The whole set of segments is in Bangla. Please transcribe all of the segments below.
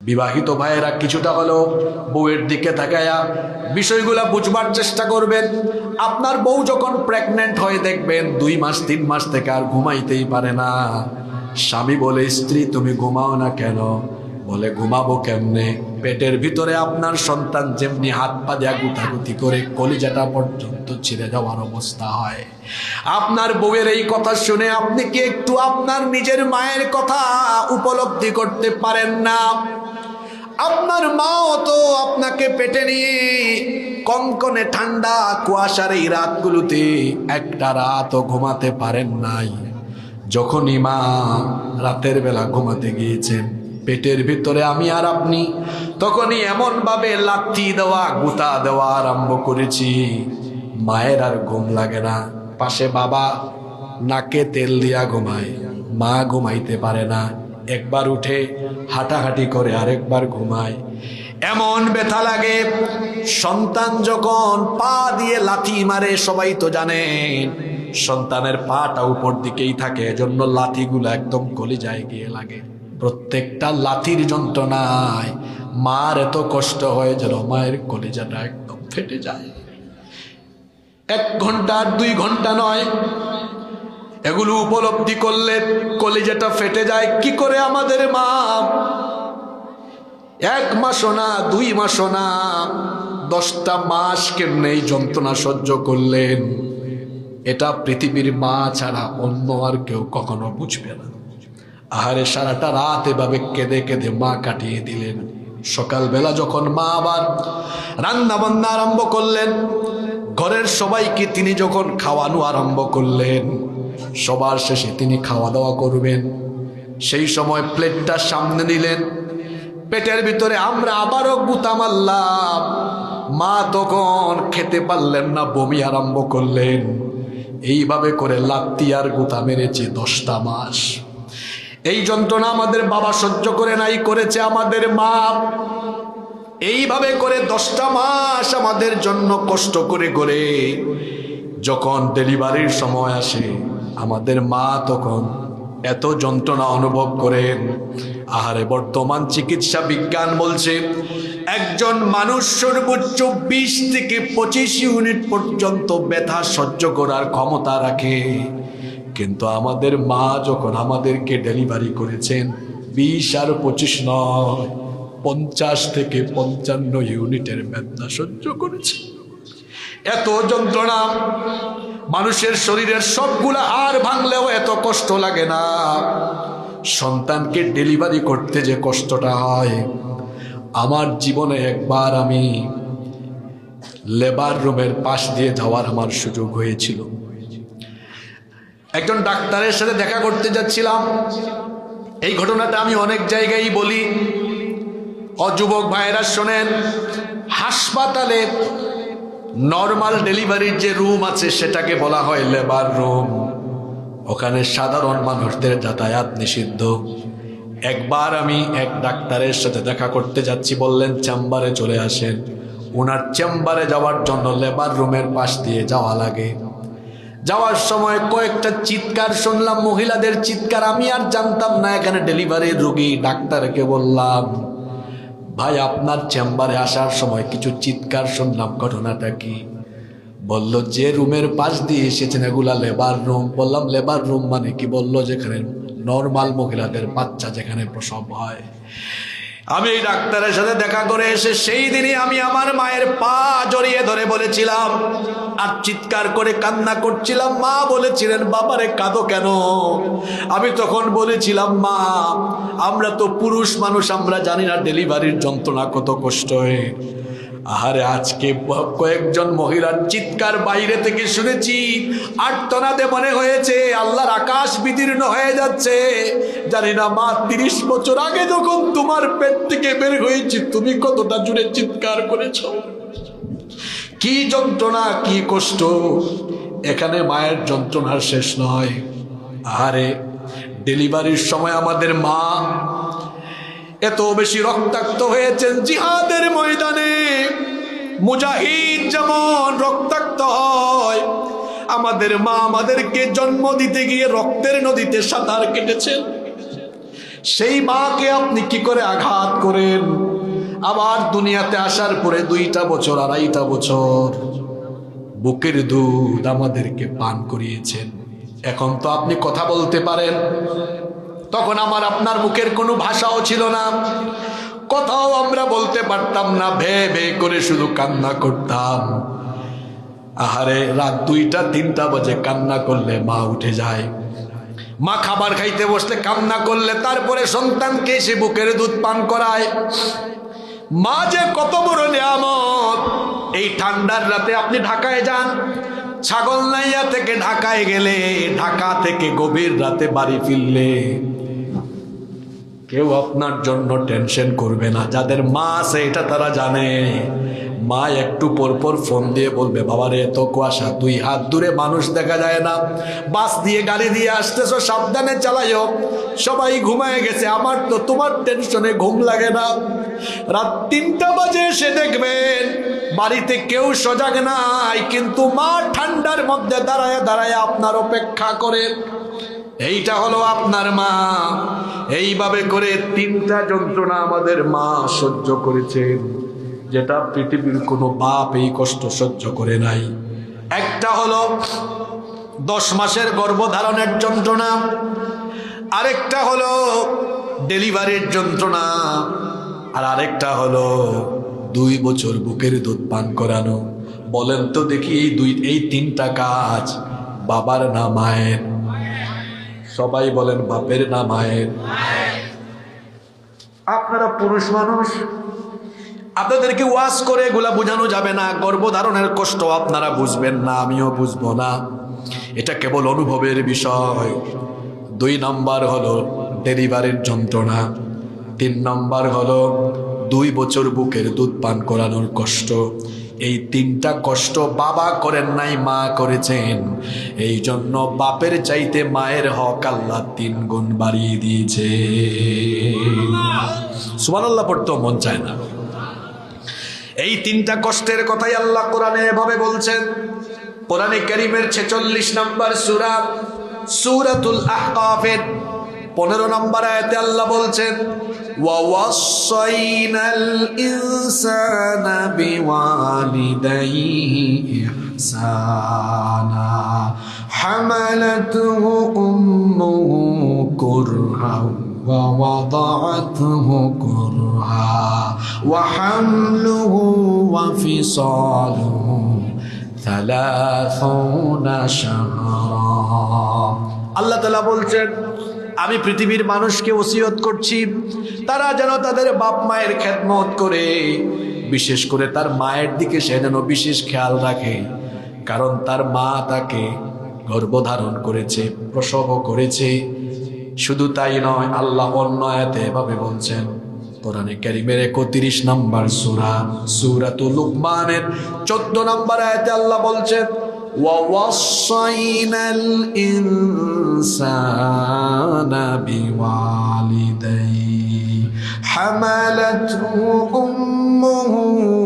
বিবাহিত ভাইয়েরা কিছুটা হলেও বউয়ের দিকে তাকায়া বিষয়গুলা বুঝবার চেষ্টা করবেন। আপনার বউ যখন প্রেগনেন্ট হয়ে দেখবেন 2 মাস 3 মাস থেকে আর ঘুমাইতেই পারে না। স্বামী বলে, স্ত্রী তুমি ঘুমাও না কেন? বলে, ঘুমাবো কেমনে? পেটের ভিতরে আপনার সন্তান যেমনি হাত পা দেয়া গুতাগুতি করে কলিজাটা পর্যন্ত ছিঁড়ে যাওয়ার অবস্থা হয়। আপনার বউয়ের এই কথা শুনে আপনি কি একটু আপনার নিজের মায়ের কথা উপলব্ধি করতে পারেন না? আপনার মাও তো আপনাকে পেটে নিয়ে কনকনে ঠান্ডা কুয়াশার এই রাতগুলোতে একটা রাতও ঘুমাতে পারেন নাই। যখনই মা রাতের বেলা ঘুমাতে গিয়েছেন পেটের ভিতরে আমি আর আপনি, তখনই এমন ভাবে লাথি দেওয়া গুতা দেওয়া আরম্ভ করেছি, মায়ের আর ঘুম লাগে না। পাশে বাবা নাকে তেল দিয়া ঘুমায়, মা ঘুমাইতে পারে না। একবার উঠে হাঁটাহাঁটি করে আরেকবার ঘুমায়। এমন ব্যথা লাগে। সন্তান যখন পা দিয়ে লাথি মারে, সবাই তো জানেন সন্তানের পাটা উপর দিকেই থাকে, এজন্য লাথিগুলো একদম কলিজায় গিয়ে লাগে। প্রত্যেকটা লাথির যন্ত্রণায় মার এত কষ্ট হয় যেন মায়ের কলিজাটা একদম ফেটে যায়। 1 ঘন্টা 2 ঘন্টা নয়, এগুলো উপলব্ধি করলে কলিজাটা ফেটে যায়। কি করে আমাদের মা 1 মাসও না 2 মাসও না 10টা মাস কেমনে এই যন্ত্রণা সহ্য করলেন, এটা পৃথিবীর মা ছাড়া অন্য আর কেউ কখনো বুঝবে না। আহারে সারাটা রাত এভাবে কেঁদে কেঁদে মা কাটিয়ে দিলেন। সকালবেলা যখন মা আবার রান্না বান্না আরম্ভ করলেন, ঘরের সবাইকে তিনি যখন খাওয়ানো আরম্ভ করলেন, সবার শেষে তিনি খাওয়া দাওয়া করবেন, সেই সময় প্লেটটা সামনে নিলেন। পেটের ভিতরে আমরা আবারও গুতা মারলাম। মা তখন খেতে পারলেন না, বমি আরম্ভ করলেন। এইভাবে করে লাত্তি আর গুতা মেরেছে 10টা মাস। এই যন্ত্রণা আমাদের বাবা সহ্য করে নাই, করেছে আমাদের মা। এইভাবে করে 10টা মাস আমাদের জন্য কষ্ট করে করে যখন ডেলিভারির সময় আসে, আমাদের মা তখন এত যন্ত্রণা অনুভব করেন। আহারে বর্তমান চিকিৎসা বিজ্ঞান বলছে একজন মানুষ সর্বোচ্চ 20 থেকে 25 ইউনিট পর্যন্ত ব্যথা সহ্য করার ক্ষমতা রাখে। কিন্তু আমাদের মা যখন আমাদেরকে ডেলিভারি করেছেন 20 আর 25 নয়, 50 থেকে 55 ইউনিটের ব্যথা সহ্য করেছে। এত যন্ত্রণা। মানুষের শরীরের সবগুলা হাড় ভাঙলেও এত কষ্ট লাগে না, সন্তানকে ডেলিভারি করতে যে কষ্টটা হয়। আমার জীবনে একবার আমি লেবার রুমের পাশ দিয়ে যাওয়ার আমার সুযোগ হয়েছিল। একজন ডাক্তারের সাথে দেখা করতে যাচ্ছিলাম। এই ঘটনাটা আমি অনেক জায়গায় বলি, যুবক ভাইয়েরা শোনেন। হাসপাতালে নর্মাল ডেলিভারির যে রুম আছে সেটাকে বলা হয় লেবার রুম। ওখানে সাধারণ মানুষদের যাতায়াত নিষিদ্ধ। একবার আমি এক ডাক্তারের সাথে দেখা করতে যাচ্ছি, বললেন চেম্বারে চলে আসেন। ওনার চেম্বারে যাওয়ার জন্য লেবার রুমের পাশ দিয়ে যাওয়া লাগে। যাওয়ার সময় কয়েকটা চিৎকার শুনলাম, মহিলাদের চিৎকার। আমি আর জানতাম না এখানে ডেলিভারির রোগী। ডাক্তারকে বললাম, ভাই আপনার চেম্বারে আসার সময় কিছু চিৎকার শুনলাম, ঘটনাটা কি? বলল, যে রুমের পাশ দিয়ে এসেছেন এগুলা লেবার রুম। বললাম, লেবার রুম মানে কি? বলল, যেখানে নর্মাল মহিলাদের বাচ্চা যেখানে প্রসব হয়। আমি এই ডাক্তারের সাথে দেখা করে এসে সেই দিনই আমি আমার মায়ের পা জড়িয়ে ধরে বলেছিলাম আর চিৎকার করে কান্না করছিলাম। মা বলেছিলেন, বাবারে কাঁদো কেন? আমি তখন বলেছিলাম, মা আমরা তো পুরুষ মানুষ, আমরা জানি না ডেলিভারির যন্ত্রণা কত কষ্ট হয়। আহারে আজকে কয়েকজন মহিলার চিৎকার বাইরে থেকে শুনেছি, আর্তনাদে মনে হয়েছে আল্লাহর আকাশ বিদীর্ণ হয়ে যাচ্ছে। জানি না মা 30 বছর আগে যখন তোমার পেট থেকে বের হয়েছি তুমি কতটা জুড়ে চিৎকার করেছো, কি যন্ত্রণা, কি কষ্ট। এখানে মায়ের যন্ত্রণার শেষ নয়। আহারে ডেলিভারির সময় আমাদের মা এত বেশি রক্তাক্ত হয়েছেন। জিহাদের ময়দানে মুজাহিদ যেমন রক্তাক্ত হয়, আমাদের মা আমাদেরকে জন্ম দিতে গিয়ে রক্তের নদীতে সাঁতার কেটেছেন। সেই মাকে আপনি কি করে আঘাত করেন। আবার দুনিয়াতে আসার পরে 2টা বছর 2.5টা বছর বুকের দুধ আমাদেরকে পান করিয়েছেন। এখন তো আপনি কথা বলতে পারেন, তখন আমার আপনার মুখের কোনো ভাষাও ছিল না, কথাও আমরা বলতে পারতাম না, ভে ভে করে শুধু কান্না করতাম। আহারে, রাত 2টা 3টা বাজে কান্না করলে মা উঠে যায়, মা খাবার খাইতে বসলে কান্না করলে তারপরে সন্তানকে এসে বুকের দুধ পান করায়। মা যে কত বড় নিয়ামত। এই ঠান্ডার রাতে আপনি ঢাকায় যান, ছাগলনাইয়া থেকে ঢাকায় গেলে, ঢাকা থেকে গভীর রাতে বাড়ি ফিরলে কেউ আপনার জন্য টেনশন করবে না। যাদের মা আছে এটা তারা জানে। মা একটু পর পর ফোন দিয়ে বলবে, বাবারে এত কুয়াশা, 2 হাত দূরে মানুষ দেখা যায় না, বাস দিয়ে গাড়ি দিয়ে আসতেছো, সাবধানে চালাইও, সবাই ঘুমায় গেছে, আমার তো তোমার টেনশনে ঘুম লাগে না। রাত 3টা বাজে এসে দেখবেন বাড়িতে কেউ সজাগ নাই, কিন্তু মা ঠান্ডার মধ্যে দাঁড়ায় দাঁড়ায় আপনার অপেক্ষা করে। এইটা হলো আপনার মা। এইভাবে করে 3টা যন্ত্রণা আমাদের মা সহ্য করেছেন, যেটা পৃথিবীর কোনো বাপ এই কষ্ট সহ্য করে নাই। একটা হলো 10 মাসের গর্ভধারণের যন্ত্রণা, আরেকটা হলো ডেলিভারির যন্ত্রণা, আর আরেকটা হলো 2 বছর বুকের দুধ পান করানো। বলেন তো দেখি এই 3টা কাজ বাবার না মায়ের? সবাই বলেন বাপের না মায়ের? আপনারা পুরুষ মানুষ, আপনাদেরকে ওয়াজ করে এগুলা বোঝানো যাবে না। গর্ভধারণের কষ্ট আপনারা বুঝবেন না, আমিও বুঝবো না, এটা কেবল অনুভবের বিষয়। 2 নাম্বার হলো ডেলিভারির যন্ত্রণা, 3 নাম্বার হলো 2 বছর বুকের দুধ পান করানোর কষ্ট। এই 3টা কষ্ট বাবা করেন নাই, মা করেছেন। এই জন্য বাপের চাইতে মায়ের হক আল্লাহ 3 গুণ বাড়িয়ে দিয়েছে। সুবহানাল্লাহ পড়তেও মন চায় না। এই 3টা কষ্টের কথাই আল্লাহ কোরআনে এভাবে বলছেন। কোরআনে কারীমের 46 নম্বর সূরা সূরাতুল আহকাফের 15 নম্বর আয়াতে আল্লাহ বলছেন, ওয়াওয়াসাইনাল ইনসানা বিওয়ালিদাইহি ইহসানা হামালাতুহু উম্মুহু কুরহা ওয়া ওয়াদাআতুহু কুরহা ওয়া হামলুহু ওয়া ফিসালুহু 30 শাহরা। আল্লাহ তাআলা বলছেন, আমি পৃথিবীর মানুষকে ওসিয়ত করছি তারা যেন তাদের বাপ মায়ের খেদমত করে, বিশেষ করে তার মায়ের দিকে সে যেন বিশেষ খেয়াল রাখে। কারণ তার মা তাকে গর্ভধারণ করেছে, প্রসব করেছে। শুধু তাই নয়, আল্লাহ অন্য আয়াতে এভাবে বলছেন, কোরআনে কারীমের 31 নম্বর সূরা সূরাতুল লুকমানের 14 নম্বর আয়াতে আল্লাহ বলছেন, وَوَصَّيْنَا الْإِنسَانَ بِوَالِدَيْهِ حَمَلَتْهُ أُمُّهُ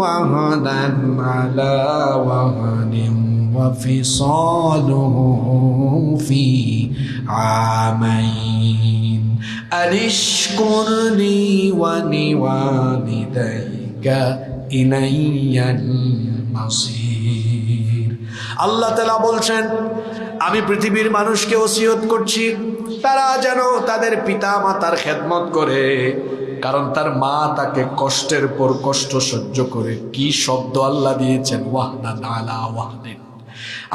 وَهْنًا عَلَى وَهْنٍ وَفِصَالُهُ فِي عَامَيْنِ أَنِ اشْكُرْ لِي وَلِوَالِدَيْكَ إِلَيَّ الْمَصِيرُ। আল্লাহ তাআলা বলছেন, আমি পৃথিবীর মানুষকে ওসিয়ত করছি তারা যেন তাদের পিতা মাতার খেদমত করে, কারণ তার মা তাকে কষ্টের পর কষ্ট সহ্য করে। কি শব্দ আল্লাহ দিয়েছেন, ওয়াহনান আলা ওয়াহনিন।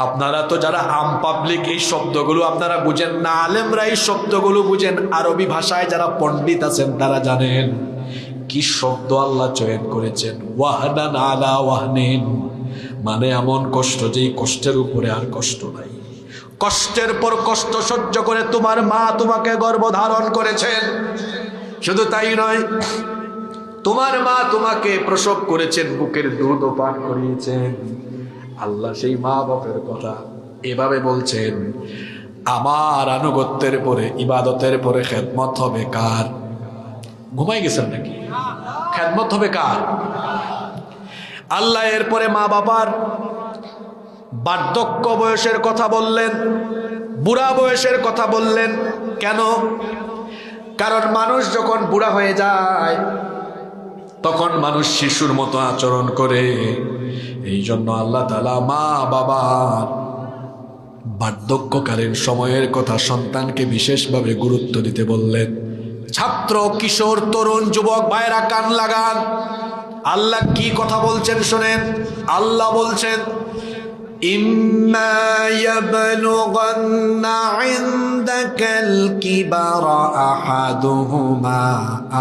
আপনারা তো যারা আম পাবলিক এই শব্দগুলো আপনারা বুঝেন না, আলেমরা এই শব্দগুলো বুঝেন। আরবি ভাষায় যারা পণ্ডিত আছেন তারা জানেন কি শব্দ আল্লাহ চয়ন করেছেন। ওয়াহনান আলা ওয়াহনিন মানে এমন কষ্ট যেই কষ্টের উপরে আর কষ্ট নাই। কষ্টের পর কষ্ট সহ্য করে তোমার মা তোমাকে গর্ভধারণ করেছেন। শুধু তাই নয়, তোমার মা তোমাকে প্রসব করেছেন, বুকের দুধ পান করিয়েছেন। আল্লাহ সেই মা বাপের কথা এভাবে বলছেন, আমার আনুগত্যের পরে ইবাদতের পরে খেদমত হবে কার? ঘুমাই গেছেন নাকি? খেদমত হবে কার? আল্লাহ এরপরে মা বাবার বার্ধক্য বয়সের কথা বললেন, বুড়া বয়সের কথা বললেন। কেন? কারণ মানুষ যখন বুড়া হয়ে যায় তখন মানুষ শিশুর মতো আচরণ করে। এই জন্য আল্লাহ তাআলা মা বাবার বার্ধক্যকালীন সময়ের কথা সন্তানকে বিশেষভাবে গুরুত্ব দিতে বললেন। ছাত্র, কিশোর, তরুণ, যুবক ভাইরা কান লাগান, আল্লাহ কি কথা বলছেন শোনেন। আল্লাহ বলছেন, ইম্মা ইয়াবলুগান্না ইনদাকাল কিবারা আহাদুহুমা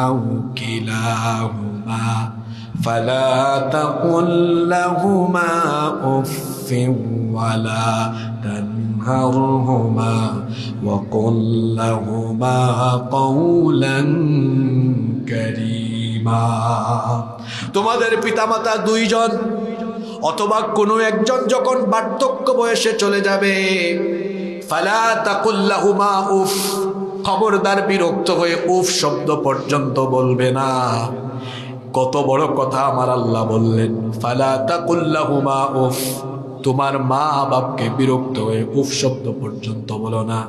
আও কিলাহুমা ফালা তাকুল লাহুমা উফফিন ওয়ালা তানহারহুমা ওয়া কুল লাহুমা কওলান কারীমা। তোমাদের পিতামাতা দুইজন অথবা কোনো একজন যখন বার্ধক্য বয়সে চলে যাবে, ফালা তাকুল লাহুমা উফ, খবরদার বিরক্ত হয়ে উফ শব্দ পর্যন্ত বলবে না। কত বড় কথা আমার আল্লাহ বললেন, ফালা তাকুল লাহুমা উফ, তোমার মা বাপকে বিরক্ত হয়ে উফ শব্দ পর্যন্ত বলো না।